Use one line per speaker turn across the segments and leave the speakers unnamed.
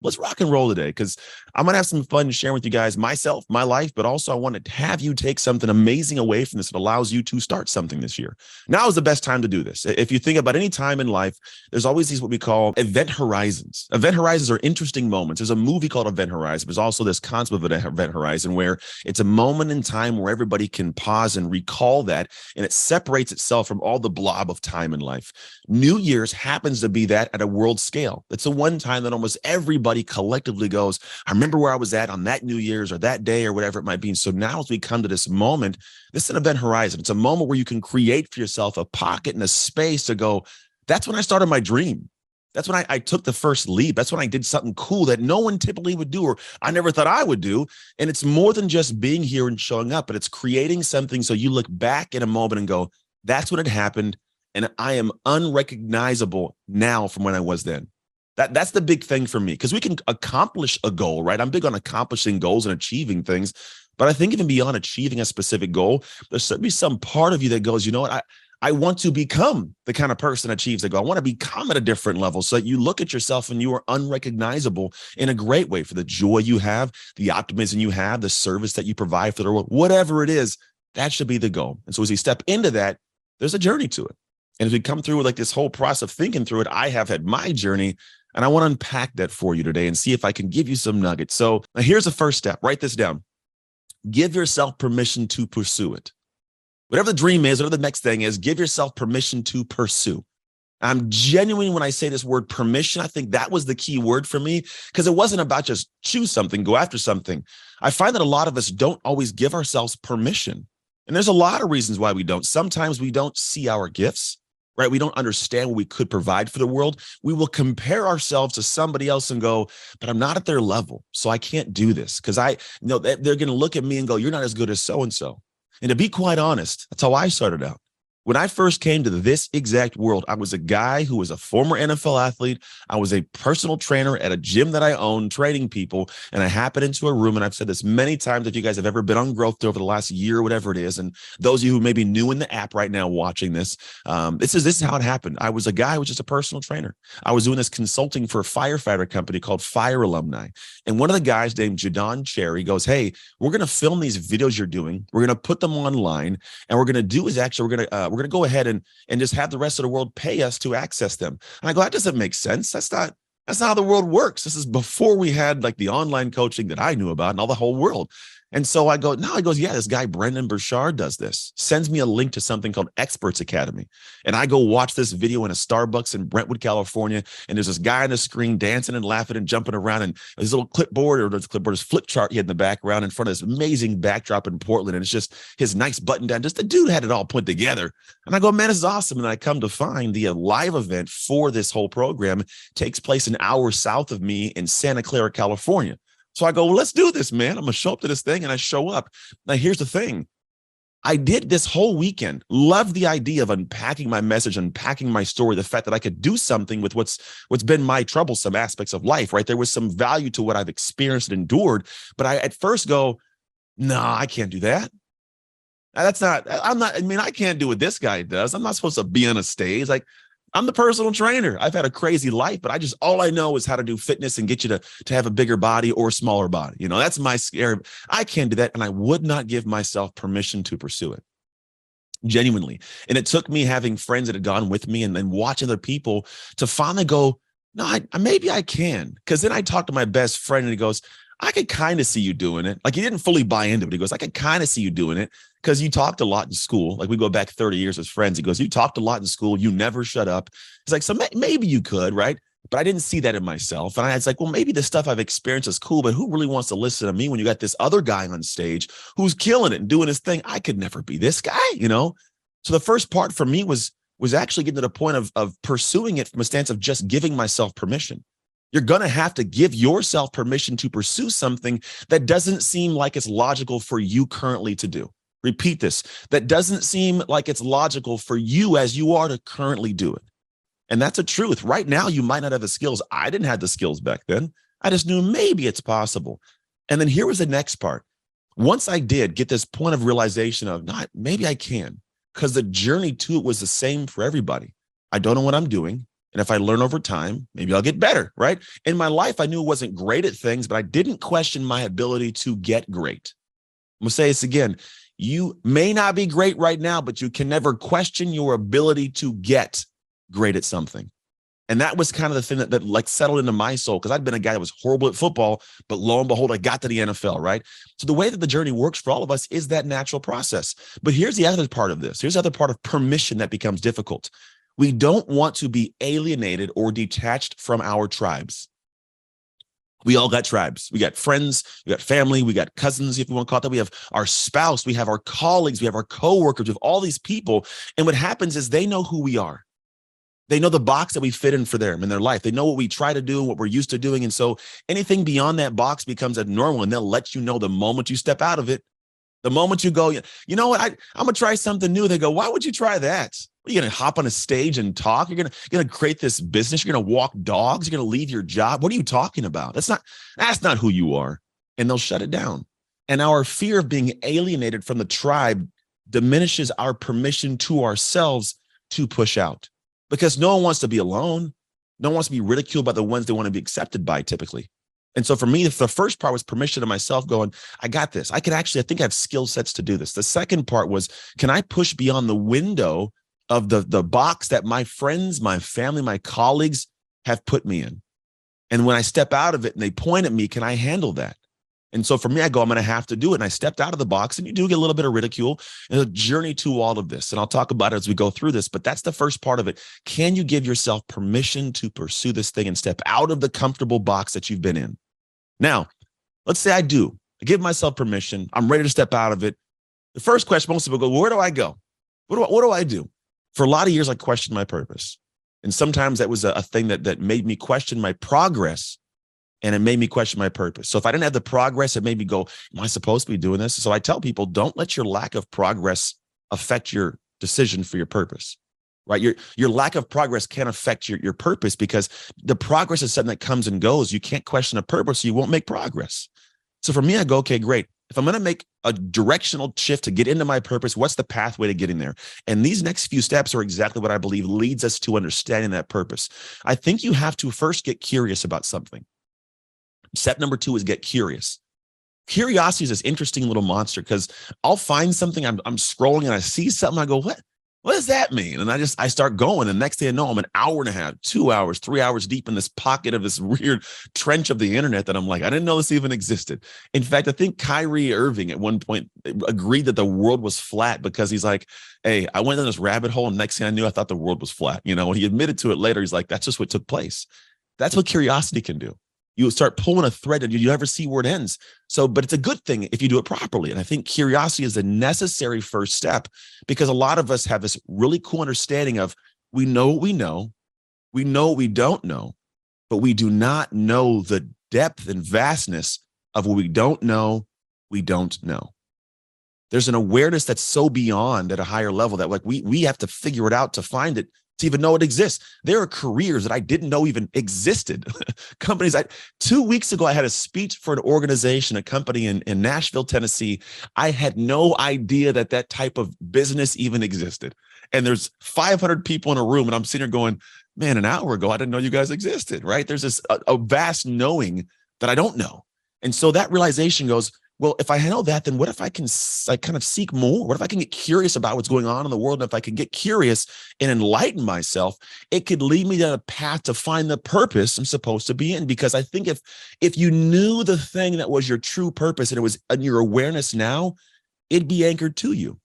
let's rock and roll today, because I'm going to have some fun sharing with you guys myself, my life, but also I want to have you take something amazing away from this that allows you to start something this year. Now is the best time to do this. If you think about any time in life, there's always these what we call event horizons. Event horizons are interesting moments. There's a movie called Event Horizon. There's also this concept of an event horizon where it's a moment in time where everybody can pause and recall that, and it separates itself from all the blob of time in life. New Year's happens to be that at a world scale. It's the one time that almost everybody collectively goes, I remember where I was at on that New Year's or that day or whatever it might be. And so now as we come to this moment, this is an event horizon. It's a moment where you can create for yourself a pocket and a space to go, that's when I started my dream. That's when I took the first leap. That's when I did something cool that no one typically would do, or I never thought I would do. And it's more than just being here and showing up, but it's creating something so you look back in a moment and go, that's when it happened. And I am unrecognizable now from when I was then. That's the big thing for me, because we can accomplish a goal, right? I'm big on accomplishing goals and achieving things. But I think even beyond achieving a specific goal, there's certainly some part of you that goes, you know what? I want to become the kind of person that achieves that goal. I want to become at a different level so that you look at yourself and you are unrecognizable in a great way for the joy you have, the optimism you have, the service that you provide for the world, whatever it is, that should be the goal. And so as you step into that, there's a journey to it. And as we come through with like this whole process of thinking through it, I have had my journey, and I want to unpack that for you today and see if I can give you some nuggets. So here's the first step. Write this down. Give yourself permission to pursue it. Whatever the dream is, whatever the next thing is, give yourself permission to pursue. I'm genuine when I say this word permission. I think that was the key word for me, because it wasn't about just choose something, go after something. I find that a lot of us don't always give ourselves permission. And there's a lot of reasons why we don't. Sometimes we don't see our gifts, right? We don't understand what we could provide for the world. We will compare ourselves to somebody else and go, but I'm not at their level, so I can't do this, because I know that they're going to look at me and go, you're not as good as so-and-so. And to be quite honest, that's how I started out. When I first came to this exact world, I was a guy who was a former NFL athlete. I was a personal trainer at a gym that I owned, training people. And I happened into a room, and I've said this many times, if you guys have ever been on GrowthDay over the last year, whatever it is, and those of you who may be new in the app right now watching this, this is how it happened. I was a guy who was just a personal trainer. I was doing this consulting for a firefighter company called Fire Alumni. And one of the guys named Jadon Cherry goes, hey, we're going to film these videos you're doing. We're going to put them online. And we're going to do is actually, we're going to go ahead and just have the rest of the world pay us to access them. And I go, that doesn't make sense. That's not how the world works. This is before we had like the online coaching that I knew about and all the whole world. And so I go, no, he goes, yeah, this guy, BRENDON BURCHARD, does this, sends me a link to something called Experts Academy. And I go watch this video in a Starbucks in Brentwood, California. And there's this guy on the screen dancing and laughing and jumping around. And his little his flip chart he had in the background in front of this amazing backdrop in Portland. And it's just his nice button down. Just the dude had it all put together. And I go, man, this is awesome. And I come to find the live event for this whole program takes place an hour south of me in Santa Clara, California. So I go, well, let's do this, man. I'm going to show up to this thing, and I show up. Now, here's the thing. I did this whole weekend, loved the idea of unpacking my message, unpacking my story, the fact that I could do something with what's been my troublesome aspects of life, right? There was some value to what I've experienced and endured, but I at first go, no, I can't do that. I can't do what this guy does. I'm not supposed to be on a stage. Like, I'm the personal trainer. I've had a crazy life, but all I know is how to do fitness and get you to have a bigger body or a smaller body. You know, that's my scare. I can't do that. And I would not give myself permission to pursue it. Genuinely. And it took me having friends that had gone with me and then watching other people to finally go, no, maybe I can. Because then I talked to my best friend and he goes, I could kind of see you doing it. Like, he didn't fully buy into it. He goes, I could kind of see you doing it because you talked a lot in school. Like, we go back 30 years as friends. He goes, you talked a lot in school. You never shut up. He's like, so maybe you could, right? But I didn't see that in myself. And I was like, well, maybe the stuff I've experienced is cool, but who really wants to listen to me when you got this other guy on stage who's killing it and doing his thing? I could never be this guy, you know? So the first part for me was actually getting to the point of pursuing it from a stance of just giving myself permission. You're going to have to give yourself permission to pursue something that doesn't seem like it's logical for you currently to do. Repeat this. That doesn't seem like it's logical for you as you are to currently do it. And that's a truth. Right now, you might not have the skills. I didn't have the skills back then. I just knew maybe it's possible. And then here was the next part. Once I did get this point of realization of maybe I can, because the journey to it was the same for everybody. I don't know what I'm doing. And if I learn over time, maybe I'll get better, right? In my life, I knew I wasn't great at things, but I didn't question my ability to get great. I'm going to say this again. You may not be great right now, but you can never question your ability to get great at something. And that was kind of the thing that like settled into my soul, because I'd been a guy that was horrible at football, but lo and behold, I got to the NFL, right? So the way that the journey works for all of us is that natural process. But here's the other part of this. Here's the other part of permission that becomes difficult. We don't want to be alienated or detached from our tribes. We all got tribes. We got friends, we got family, we got cousins, if you want to call it that. We have our spouse, we have our colleagues, we have our coworkers, we have all these people. And what happens is they know who we are. They know the box that we fit in for them in their life. They know what we try to do, what we're used to doing. And so anything beyond that box becomes abnormal, and they'll let you know the moment you step out of it. The moment you go, you know what, I'm going to try something new. They go, why would you try that? Are you going to hop on a stage and talk? You're going to create this business. You're going to walk dogs. You're going to leave your job. What are you talking about? That's not who you are. And they'll shut it down. And our fear of being alienated from the tribe diminishes our permission to ourselves to push out, because no one wants to be alone. No one wants to be ridiculed by the ones they want to be accepted by typically. And so for me, the first part was permission to myself going, I got this. I think I have skill sets to do this. The second part was, can I push beyond the window of the box that my friends, my family, my colleagues have put me in? And when I step out of it and they point at me, can I handle that? And so for me, I go, I'm going to have to do it. And I stepped out of the box, and you do get a little bit of ridicule and a journey to all of this. And I'll talk about it as we go through this, but that's the first part of it. Can you give yourself permission to pursue this thing and step out of the comfortable box that you've been in? Now, let's say I do. I give myself permission. I'm ready to step out of it. The first question, most people go, well, where do I go? What do I do? For a lot of years, I questioned my purpose. And sometimes that was a thing that made me question my progress, and it made me question my purpose. So if I didn't have the progress, it made me go, am I supposed to be doing this? So I tell people, don't let your lack of progress affect your decision for your purpose, right? Your lack of progress can affect your purpose, because the progress is something that comes and goes. You can't question a purpose, so you won't make progress. So for me, I go, okay, great. If I'm going to make a directional shift to get into my purpose, what's the pathway to getting there? And these next few steps are exactly what I believe leads us to understanding that purpose. I think you have to first get curious about something. Step number 2 is get curious. Curiosity is this interesting little monster, because I'll find something, I'm scrolling and I see something, I go, what does that mean? And I start going, and next thing I know, I'm an hour and a half, 2 hours, 3 hours deep in this pocket of this weird trench of the internet that I'm like, I didn't know this even existed. In fact, I think Kyrie Irving at one point agreed that the world was flat, because he's like, hey, I went down this rabbit hole, and next thing I knew, I thought the world was flat. When he admitted to it later, he's like, that's just what took place. That's what curiosity can do. You start pulling a thread and you never see where it ends. So, but it's a good thing if you do it properly. And I think curiosity is a necessary first step, because a lot of us have this really cool understanding of, we know what we know what we don't know, but we do not know the depth and vastness of what we don't know. There's an awareness that's so beyond at a higher level that like we have to figure it out to find it, to even know it exists. There are careers that I didn't know even existed. Companies. 2 weeks ago, I had a speech for an organization, a company in Nashville, Tennessee. I had no idea that type of business even existed. And there's 500 people in a room, and I'm sitting here going, man, an hour ago, I didn't know you guys existed, right? There's this a vast knowing that I don't know. And so that realization goes, well, if I know that, then what if I can kind of seek more? What if I can get curious about what's going on in the world? And if I can get curious and enlighten myself, it could lead me down a path to find the purpose I'm supposed to be in. Because I think if you knew the thing that was your true purpose and it was in your awareness now, it'd be anchored to you.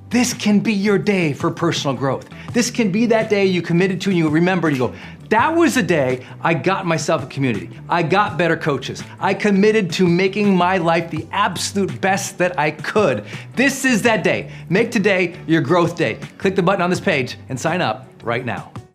This can be your day for personal growth. This can be that day you committed to and you remember and you go, that was the day I got myself a community. I got better coaches. I committed to making my life the absolute best that I could. This is that day. Make today your growth day. Click the button on this page and sign up right now.